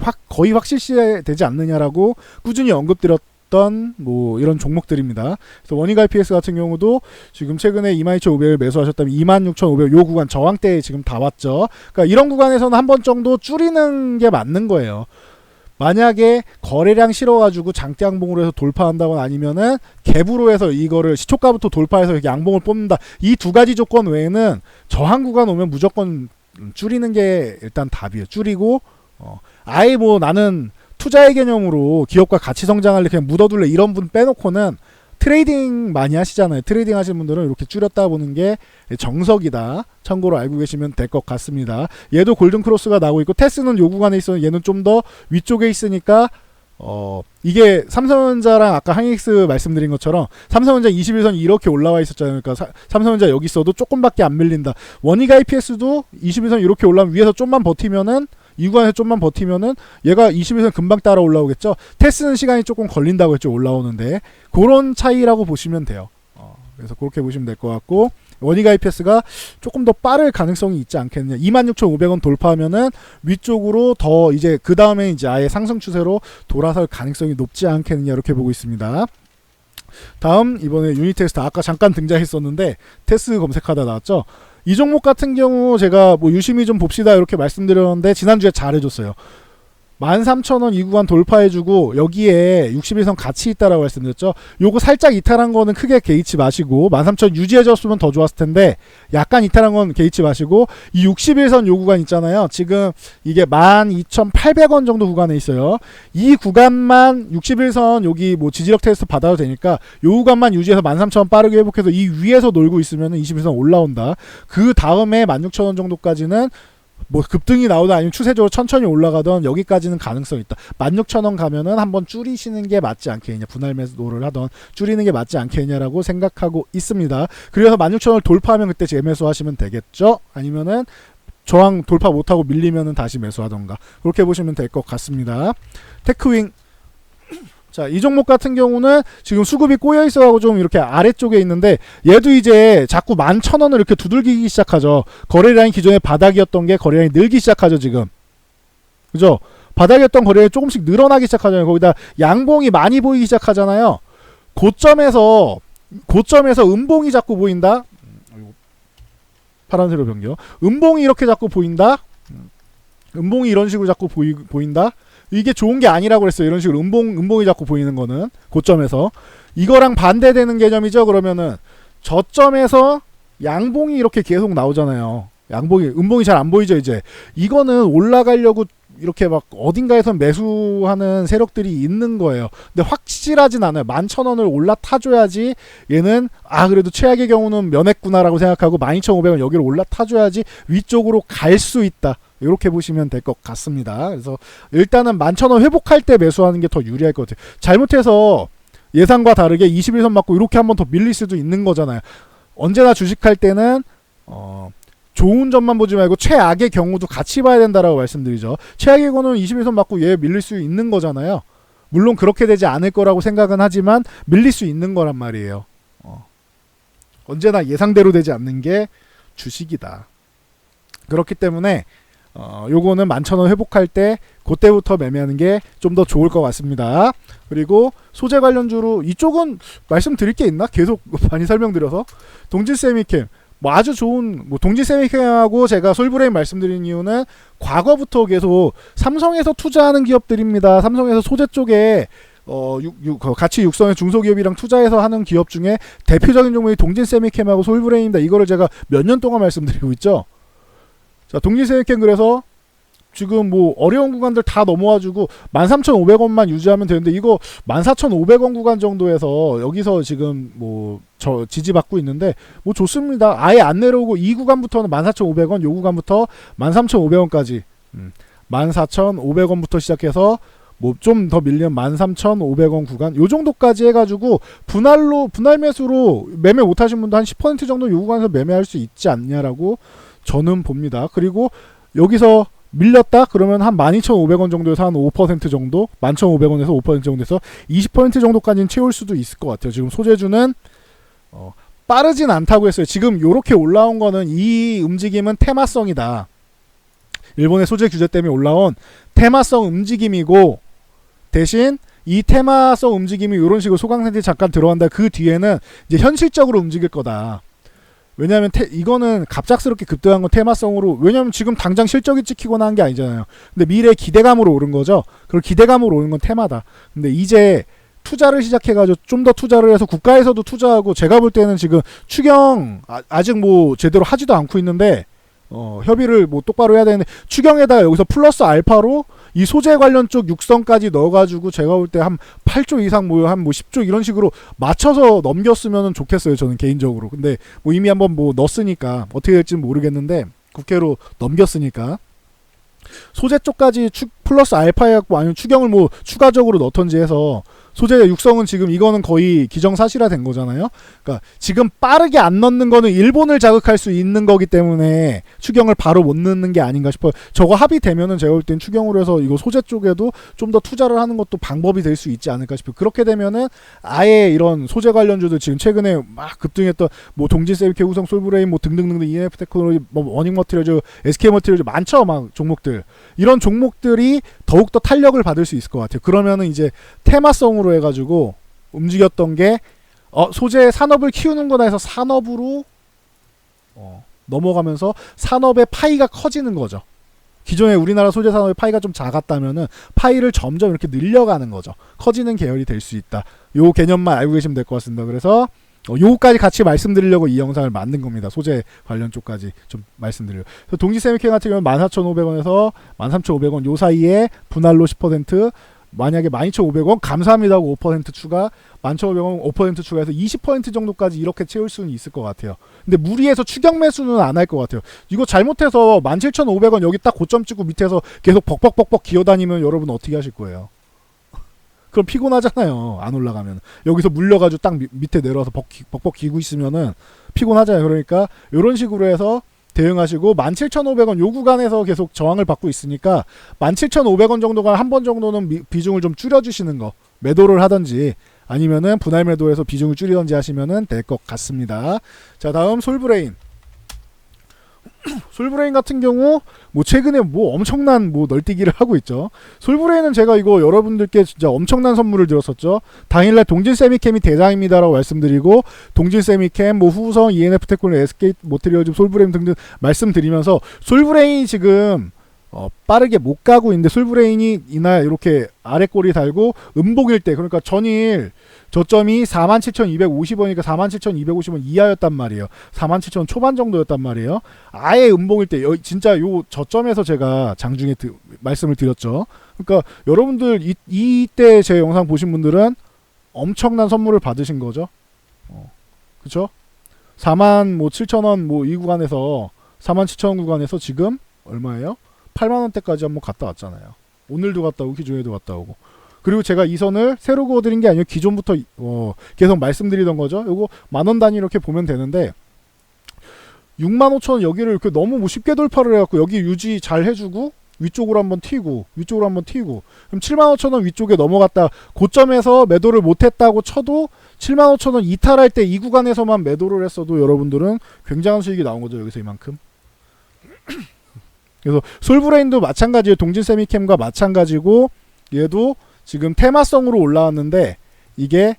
S1: 확실시되지 않느냐라고 꾸준히 언급드렸던 뭐 이런 종목들입니다. 그래서 원익 IPS 같은 경우도 지금 최근에 22,500을 매수하셨다면 26,500 요 구간 저항대에 지금 다 왔죠. 그러니까 이런 구간에서는 한 번 정도 줄이는 게 맞는 거예요. 만약에 거래량 실어가지고 장대양봉으로 해서 돌파한다거나 아니면은 갭으로 해서 이거를 시초가부터 돌파해서 양봉을 뽑는다. 이 두 가지 조건 외에는 저항 구간 오면 무조건 줄이는 게 일단 답이에요. 줄이고 아예 뭐 나는 투자의 개념으로 기업과 같이 성장할래 그냥 묻어둘래 이런 분 빼놓고는 트레이딩 많이 하시잖아요. 트레이딩 하시는 분들은 이렇게 줄였다 보는 게 정석이다. 참고로 알고 계시면 될 것 같습니다. 얘도 골든크로스가 나오고 있고 테스는 요 구간에 있어 얘는 좀 더 위쪽에 있으니까 이게 삼성전자랑 아까 항익스 말씀드린 것처럼 삼성전자 21선 이렇게 올라와 있었잖아요. 그러니까 삼성전자 여기 있어도 조금밖에 안 밀린다. 원익 IPS도 21선 이렇게 올라오면 위에서 좀만 버티면은 이 구간에서 좀만 버티면은 얘가 21선 금방 따라 올라오겠죠. 테스는 시간이 조금 걸린다고 했죠. 올라오는데 그런 차이라고 보시면 돼요. 그래서 그렇게 보시면 될 것 같고 원익 IPS가 조금 더 빠를 가능성이 있지 않겠느냐. 26,500원 돌파하면은 위쪽으로 더 이제 그 다음에 이제 아예 상승 추세로 돌아설 가능성이 높지 않겠느냐 이렇게 보고 있습니다. 다음 이번에 유니테스트 아까 잠깐 등장했었는데 테스 검색하다 나왔죠. 이 종목 같은 경우 제가 뭐 유심히 좀 봅시다 이렇게 말씀드렸는데 지난주에 잘해줬어요. 13,000원 이 구간 돌파해주고 여기에 61선 같이 있다라고 말씀드렸죠. 요거 살짝 이탈한 거는 크게 개의치 마시고 13,000원 유지해줬으면 더 좋았을 텐데 약간 이탈한 건 개의치 마시고 이 61선 요 구간 있잖아요. 지금 이게 12,800원 정도 구간에 있어요. 이 구간만 61선 여기 뭐 지지력 테스트 받아도 되니까 요 구간만 유지해서 13,000원 빠르게 회복해서 이 위에서 놀고 있으면 21선 올라온다. 그 다음에 16,000원 정도까지는 뭐 급등이 나오든 아니면 추세적으로 천천히 올라가던 여기까지는 가능성이 있다. 16,000원 가면은 한번 줄이시는 게 맞지 않겠냐. 분할 매수를 하던 줄이는 게 맞지 않겠냐라고 생각하고 있습니다. 그래서 16,000원을 돌파하면 그때 재매수 하시면 되겠죠. 아니면은 저항 돌파 못하고 밀리면은 다시 매수하던가 그렇게 보시면 될 것 같습니다. 테크윙 자, 이 종목 같은 경우는 지금 수급이 꼬여 있어가지고 좀 이렇게 아래쪽에 있는데 얘도 이제 자꾸 11,000원을 이렇게 두들기기 시작하죠. 거래량이 기존에 바닥이었던 게 거래량이 늘기 시작하죠, 지금. 그죠? 바닥이었던 거래량이 조금씩 늘어나기 시작하잖아요. 거기다 양봉이 많이 보이기 시작하잖아요. 고점에서 음봉이 자꾸 보인다. 파란색으로 변경. 음봉이 이렇게 자꾸 보인다. 음봉이 이런 식으로 자꾸 보인다. 이게 좋은 게 아니라고 그랬어요. 이런 식으로 음봉이 자꾸 보이는 거는 고점에서 이거랑 반대되는 개념이죠. 그러면은 저점에서 양봉이 이렇게 계속 나오잖아요. 음봉이 잘 안 보이죠. 이제 이거는 올라가려고 이렇게 막 어딘가에서 매수하는 세력들이 있는 거예요. 근데 확실하진 않아요. 11,000원을 올라타줘야지 얘는 그래도 최악의 경우는 면했구나라고 생각하고 12,500원 여기로 올라타줘야지 위쪽으로 갈 수 있다. 이렇게 보시면 될 것 같습니다. 그래서 일단은 11,000원 회복할 때 매수하는 게 더 유리할 것 같아요. 잘못해서 예상과 다르게 21선 맞고 이렇게 한번 더 밀릴 수도 있는 거잖아요. 언제나 주식할 때는 좋은 점만 보지 말고 최악의 경우도 같이 봐야 된다라고 말씀드리죠. 최악의 경우는 21선 맞고 얘 밀릴 수 있는 거잖아요. 물론 그렇게 되지 않을 거라고 생각은 하지만 밀릴 수 있는 거란 말이에요. 언제나 예상대로 되지 않는 게 주식이다. 그렇기 때문에 요거는 11,000원 회복할 때 그때부터 매매하는 게 좀 더 좋을 것 같습니다. 그리고 소재 관련주로 이쪽은 말씀드릴 게 있나? 계속 많이 설명드려서 동질세미캠 뭐 아주 좋은 뭐 동질세미캠하고 제가 솔브레인 말씀드린 이유는 과거부터 계속 삼성에서 투자하는 기업들입니다. 삼성에서 소재 쪽에 같이 육성의 중소기업이랑 투자해서 하는 기업 중에 대표적인 종목이 동질세미캠하고 솔브레인입니다. 이거를 제가 몇 년 동안 말씀드리고 있죠. 자, 동질세미캠 그래서 지금 뭐 어려운 구간들 다 넘어와주고 13,500원만 유지하면 되는데 이거 14,500원 구간 정도에서 여기서 지금 뭐 저 지지받고 있는데 뭐 좋습니다. 아예 안 내려오고 이 구간부터는 14,500원, 요 구간부터 13,500원까지 14,500원부터 시작해서 뭐 좀 더 밀리면 13,500원 구간 요 정도까지 해가지고 분할 매수로 매매 못하신 분도 한 10% 정도 요 구간에서 매매할 수 있지 않냐라고 저는 봅니다. 그리고 여기서 밀렸다 그러면 한 12,500원 정도에서 한 5% 정도 11,500원에서 5% 정도에서 20% 정도까지는 채울 수도 있을 것 같아요. 지금 소재주는 빠르진 않다고 했어요. 지금 요렇게 올라온 거는 이 움직임은 테마성이다. 일본의 소재 규제 때문에 올라온 테마성 움직임이고 대신 이 테마성 움직임이 이런 식으로 소강 상태에 잠깐 들어간다. 그 뒤에는 이제 현실적으로 움직일 거다. 왜냐하면 이거는 갑작스럽게 급등한 건 테마성으로 왜냐하면 지금 당장 실적이 찍히거나 한 게 아니잖아요. 근데 미래의 기대감으로 오른 거죠. 그리고 기대감으로 오른 건 테마다. 근데 이제 투자를 시작해가지고 좀 더 투자를 해서 국가에서도 투자하고 제가 볼 때는 지금 추경 아직 뭐 제대로 하지도 않고 있는데 협의를 뭐 똑바로 해야 되는데 추경에다가 여기서 플러스 알파로 이 소재 관련 쪽 육성까지 넣어가지고 제가 볼 때 한 8조 이상 한 10조 이런 식으로 맞춰서 넘겼으면 좋겠어요. 저는 개인적으로. 근데 뭐 이미 한번 뭐 넣었으니까 어떻게 될지는 모르겠는데 국회로 넘겼으니까 소재 쪽까지 플러스 알파 해갖고 아니면 추경을 뭐 추가적으로 넣던지 해서 소재 육성은 지금 이거는 거의 기정사실화 된 거잖아요. 그러니까 지금 빠르게 안 넣는 거는 일본을 자극할 수 있는 거기 때문에 추경을 바로 못 넣는 게 아닌가 싶어요. 저거 합의되면은 제가 볼 땐 추경으로 해서 이거 소재 쪽에도 좀 더 투자를 하는 것도 방법이 될 수 있지 않을까 싶어요. 그렇게 되면은 아예 이런 소재 관련주들 지금 최근에 막 급등했던 뭐 동진세미케, 우성, 솔브레인 뭐 등등등등 ENF 테크놀로지 뭐 워닝 머티리얼즈, SK 머티리얼즈 많죠. 막 종목들. 이런 종목들이 더욱더 탄력을 받을 수 있을 것 같아요. 그러면은 이제 테마성으로 해가지고 움직였던 게 소재 산업을 키우는 거다 해서 산업으로 넘어가면서 산업의 파이가 커지는 거죠. 기존에 우리나라 소재 산업의 파이가 좀 작았다면은 파이를 점점 이렇게 늘려가는 거죠. 커지는 계열이 될 수 있다. 요 개념만 알고 계시면 될 것 같습니다. 그래서 요거까지 같이 말씀드리려고 이 영상을 만든 겁니다. 소재 관련 쪽까지 좀 말씀드리려고. 그래서 동지세미케 같은 경우는 14,500원에서 13,500원 요 사이에 분할로 10% 만약에 12,500원 감사합니다 하고 5% 추가 11,500원 5% 추가해서 20% 정도까지 이렇게 채울 수는 있을 것 같아요. 근데 무리해서 추경 매수는 안 할 것 같아요. 이거 잘못해서 17,500원 여기 딱 고점 찍고 밑에서 계속 벅벅벅벅 기어다니면 여러분 어떻게 하실 거예요? 그럼 피곤하잖아요. 안 올라가면. 여기서 물려가지고 딱 밑에 내려와서 벅벅 기고 있으면은 피곤하잖아요. 그러니까 이런 식으로 해서 대응하시고 17,500원 요 구간에서 계속 저항을 받고 있으니까 17,500원 정도가 한 번 정도는 비중을 좀 줄여주시는 거 매도를 하든지 아니면은 분할 매도해서 비중을 줄이든지 하시면은 될 것 같습니다. 자 다음 솔브레인. 솔브레인 같은 경우 뭐 최근에 뭐 엄청난 뭐 널뛰기를 하고 있죠. 솔브레인은 제가 이거 여러분들께 진짜 엄청난 선물을 드렸었죠. 당일날 동진세미캠이 대장입니다라고 말씀드리고 동진세미캠 뭐 후성 ENF 테크놀 SK 모티리얼즈 솔브레인 등등 말씀드리면서 솔브레인이 지금 빠르게 못 가고 있는데 솔브레인이 이날 이렇게 아래 꼬리 달고 음봉일 때 그러니까 전일 저점이 47,250원이니까 47,250원 이하였단 말이에요. 47,000원 초반 정도였단 말이에요. 아예 음봉일 때 진짜 요 저점에서 제가 장중에 말씀을 드렸죠. 그러니까 여러분들 이때 제 영상 보신 분들은 엄청난 선물을 받으신 거죠. 그쵸? 47,000원 뭐 이 구간에서 47,000원 구간에서 지금 얼마예요? 8만원대까지 한번 갔다 왔잖아요. 오늘도 갔다 오고 기존에도 갔다 오고. 그리고 제가 이 선을 새로 그어드린 게 아니고 기존부터 계속 말씀드리던 거죠. 요거 만원 단위 이렇게 보면 되는데 65,000원 여기를 이렇게 너무 뭐 쉽게 돌파를 해갖고 여기 유지 잘 해주고 위쪽으로 한번 튀고 위쪽으로 한번 튀고 그럼 75,000원 위쪽에 넘어갔다 고점에서 매도를 못했다고 쳐도 75,000원 이탈할 때 이 구간에서만 매도를 했어도 여러분들은 굉장한 수익이 나온 거죠. 여기서 이만큼. 그래서 솔브레인도 마찬가지예요. 동진세미캠과 마찬가지고 얘도 지금 테마성으로 올라왔는데 이게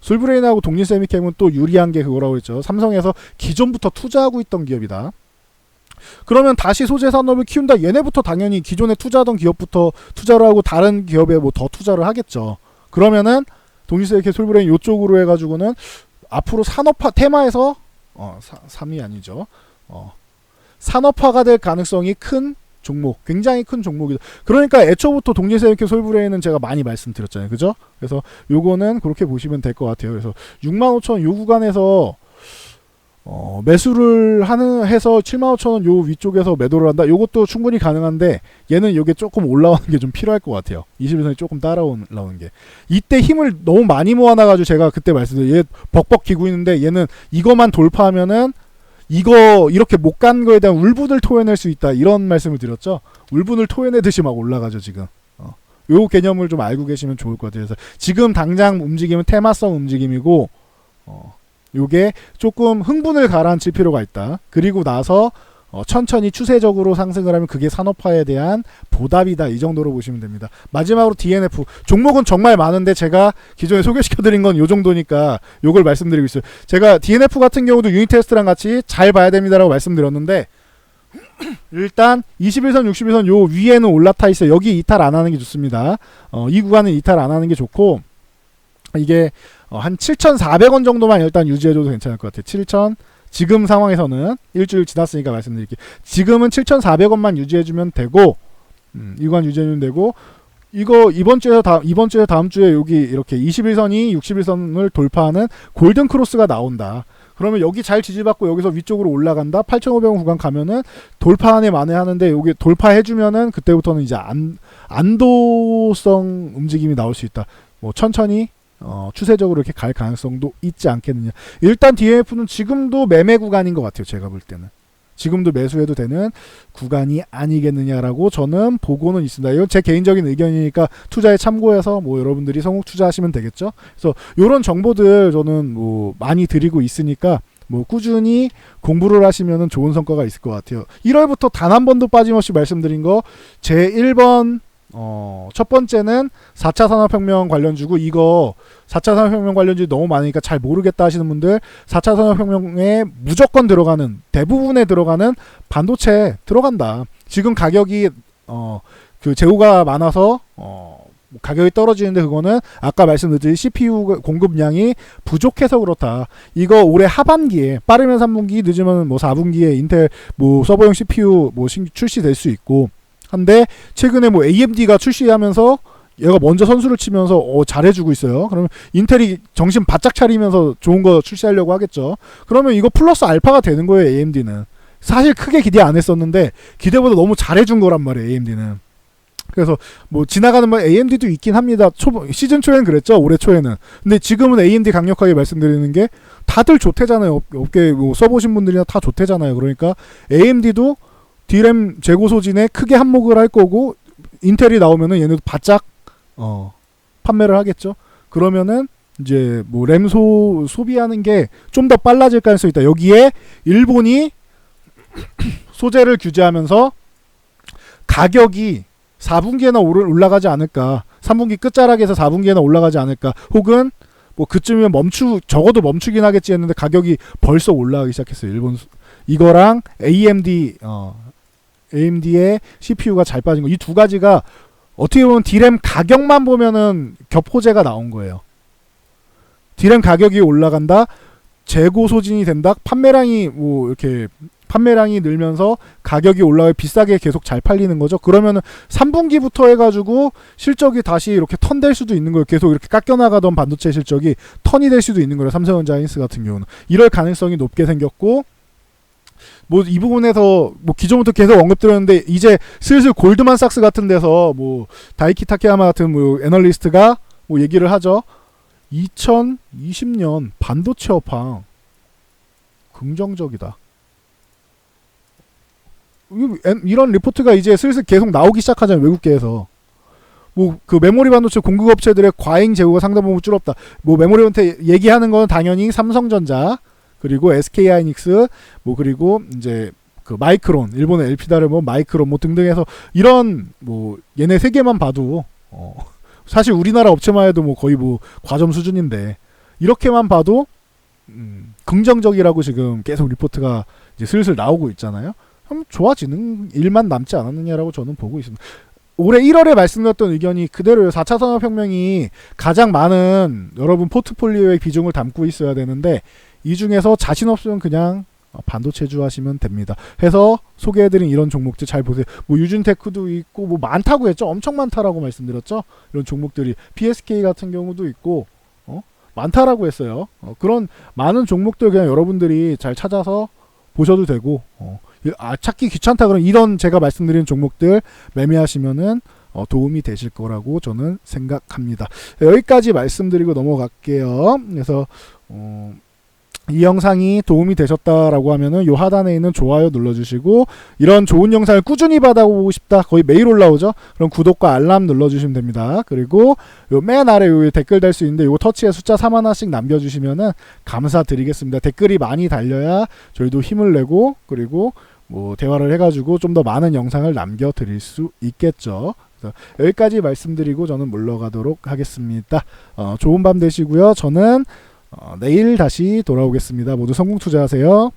S1: 솔브레인하고 동진세미캠은 또 유리한 게 그거라고 했죠. 삼성에서 기존부터 투자하고 있던 기업이다. 그러면 다시 소재 산업을 키운다. 얘네부터 당연히 기존에 투자하던 기업부터 투자를 하고 다른 기업에 뭐 더 투자를 하겠죠. 그러면은 동진세미캠 솔브레인 요쪽으로 해가지고는 앞으로 산업화 테마에서 3위 아니죠. 산업화가 될 가능성이 큰 종목, 굉장히 큰 종목이다. 그러니까 애초부터 동진세미캠 솔브레인은 제가 많이 말씀드렸잖아요. 그죠? 그래서 요거는 그렇게 보시면 될 것 같아요. 그래서 65,000원 요 구간에서 매수를 해서 75,000원 요 위쪽에서 매도를 한다. 요것도 충분히 가능한데 얘는 요게 조금 올라오는 게 좀 필요할 것 같아요. 21선이 조금 따라오는 게. 이때 힘을 너무 많이 모아놔가지고 제가 그때 말씀드린 얘 벅벅 기고 있는데 얘는 이거만 돌파하면은 이거 이렇게 못 간 거에 대한 울분을 토해낼 수 있다. 이런 말씀을 드렸죠. 울분을 토해내듯이 막 올라가죠 지금. 요 개념을 좀 알고 계시면 좋을 것 같아요. 그래서 지금 당장 움직임은 테마성 움직임이고 요게 조금 흥분을 가라앉힐 필요가 있다. 그리고 나서 천천히 추세적으로 상승을 하면 그게 산업화에 대한 보답이다. 이 정도로 보시면 됩니다. 마지막으로 DNF. 종목은 정말 많은데 제가 기존에 소개시켜드린 건 요 정도니까 요걸 말씀드리고 있어요. 제가 DNF 같은 경우도 유닛 테스트랑 같이 잘 봐야 됩니다라고 말씀드렸는데 일단 21선, 61선 요 위에는 올라타 있어요. 여기 이탈 안 하는 게 좋습니다. 이 구간은 이탈 안 하는 게 좋고 이게 한 7,400원 정도만 일단 유지해줘도 괜찮을 것 같아요. 7,000 지금 상황에서는 일주일 지났으니까 말씀드릴게요. 지금은 7,400원만 유지해주면 되고 이 구간 유지해주면 되고 이거 이번 주에서 다음 주에 여기 이렇게 21선이 61선을 돌파하는 골든 크로스가 나온다. 그러면 여기 잘 지지받고 여기서 위쪽으로 올라간다. 8,500원 구간 가면은 돌파안에 만회하는데 여기 돌파해주면은 그때부터는 이제 안도성 움직임이 나올 수 있다. 뭐 천천히 추세적으로 이렇게 갈 가능성도 있지 않겠느냐. 일단 DNF는 지금도 매매 구간인 것 같아요. 제가 볼 때는. 지금도 매수해도 되는 구간이 아니겠느냐라고 저는 보고는 있습니다. 이건 제 개인적인 의견이니까 투자에 참고해서 뭐 여러분들이 성공 투자하시면 되겠죠. 그래서 이런 정보들 저는 뭐 많이 드리고 있으니까 뭐 꾸준히 공부를 하시면 좋은 성과가 있을 것 같아요. 1월부터 단 한 번도 빠짐없이 말씀드린 거 제 1번 첫 번째는 4차 산업혁명 관련주고 이거 4차 산업혁명 관련주 너무 많으니까 잘 모르겠다 하시는 분들 4차 산업혁명에 무조건 들어가는 대부분에 들어가는 반도체 들어간다. 지금 가격이 그 재고가 많아서 가격이 떨어지는데 그거는 아까 말씀드린 CPU 공급량이 부족해서 그렇다. 이거 올해 하반기에 빠르면 3분기 늦으면 뭐 4분기에 인텔 뭐 서버용 CPU 뭐 출시될 수 있고 한데 최근에 뭐 AMD가 출시하면서 얘가 먼저 선수를 치면서 잘해주고 있어요. 그러면 인텔이 정신 바짝 차리면서 좋은 거 출시하려고 하겠죠. 그러면 이거 플러스 알파가 되는 거예요. AMD는 사실 크게 기대 안 했었는데 기대보다 너무 잘해준 거란 말이에요. AMD는. 그래서 뭐 지나가는 뭐 AMD도 있긴 합니다. 시즌 초에는 그랬죠. 올해 초에는. 근데 지금은 AMD 강력하게 말씀드리는 게 다들 좋대잖아요. 업계 뭐 써보신 분들이나 다 좋대잖아요. 그러니까 AMD도 D램 재고 소진에 크게 한몫을 할 거고 인텔이 나오면은 얘네도 바짝 판매를 하겠죠. 그러면은 이제 뭐 램 소비하는 게 좀 더 빨라질 가능성이 있다. 여기에 일본이 소재를 규제하면서 가격이 4분기에나 올라가지 않을까. 3분기 끝자락에서 4분기에나 올라가지 않을까. 혹은 뭐 그쯤이면 적어도 멈추긴 하겠지 했는데 가격이 벌써 올라가기 시작했어요. 일본 이거랑 AMD의 CPU가 잘 빠진 거. 이 두 가지가 어떻게 보면 D램 가격만 보면은 겹호재가 나온 거예요. D램 가격이 올라간다. 재고 소진이 된다. 판매량이 뭐 이렇게 판매량이 늘면서 가격이 올라가 비싸게 계속 잘 팔리는 거죠. 그러면은 3분기부터 해가지고 실적이 다시 이렇게 턴될 수도 있는 거예요. 계속 이렇게 깎여나가던 반도체 실적이 턴이 될 수도 있는 거예요. 삼성전자 하이닉스 같은 경우는. 이럴 가능성이 높게 생겼고 뭐 이 부분에서 뭐 기존부터 계속 언급드렸는데 이제 슬슬 골드만삭스 같은 데서 뭐 다이키 타케야마 같은 뭐 애널리스트가 뭐 얘기를 하죠. 2020년 반도체 업황 긍정적이다. 이런 리포트가 이제 슬슬 계속 나오기 시작하잖아요. 외국계에서. 뭐 그 메모리 반도체 공급 업체들의 과잉 재고가 상당 부분 줄었다. 뭐 메모리한테 얘기하는 건 당연히 삼성전자 그리고 SK하이닉스 뭐 그리고 이제 그 마이크론 일본의 엘피다를 뭐 마이크론 뭐 등등 해서 이런 뭐 얘네 세 개만 봐도 사실 우리나라 업체만 해도 뭐 거의 뭐 과점 수준인데 이렇게만 봐도 긍정적이라고 지금 계속 리포트가 이제 슬슬 나오고 있잖아요. 그럼 좋아지는 일만 남지 않았느냐라고 저는 보고 있습니다. 올해 1월에 말씀드렸던 의견이 그대로예요. 4차 산업혁명이 가장 많은 여러분 포트폴리오의 비중을 담고 있어야 되는데 이 중에서 자신 없으면 그냥 반도체주 하시면 됩니다. 해서 소개해드린 이런 종목들 잘 보세요. 뭐 유준테크도 있고 뭐 많다고 했죠. 엄청 많다라고 말씀드렸죠. 이런 종목들이 PSK 같은 경우도 있고 많다라고 했어요. 그런 많은 종목들 그냥 여러분들이 잘 찾아서 보셔도 되고, 찾기 귀찮다 그러면 이런 제가 말씀드린 종목들 매매하시면은 도움이 되실 거라고 저는 생각합니다. 여기까지 말씀드리고 넘어갈게요. 그래서 이 영상이 도움이 되셨다라고 하면은 요 하단에 있는 좋아요 눌러주시고, 이런 좋은 영상을 꾸준히 받아보고 싶다, 거의 매일 올라오죠. 그럼 구독과 알람 눌러주시면 됩니다. 그리고 요 맨 아래 요 댓글 달 수 있는데 요거 터치해 숫자 3 하나씩 남겨주시면은 감사드리겠습니다. 댓글이 많이 달려야 저희도 힘을 내고, 그리고 뭐 대화를 해가지고 좀 더 많은 영상을 남겨드릴 수 있겠죠. 그래서 여기까지 말씀드리고 저는 물러가도록 하겠습니다. 좋은 밤 되시고요. 저는 내일 다시 돌아오겠습니다. 모두 성공 투자하세요.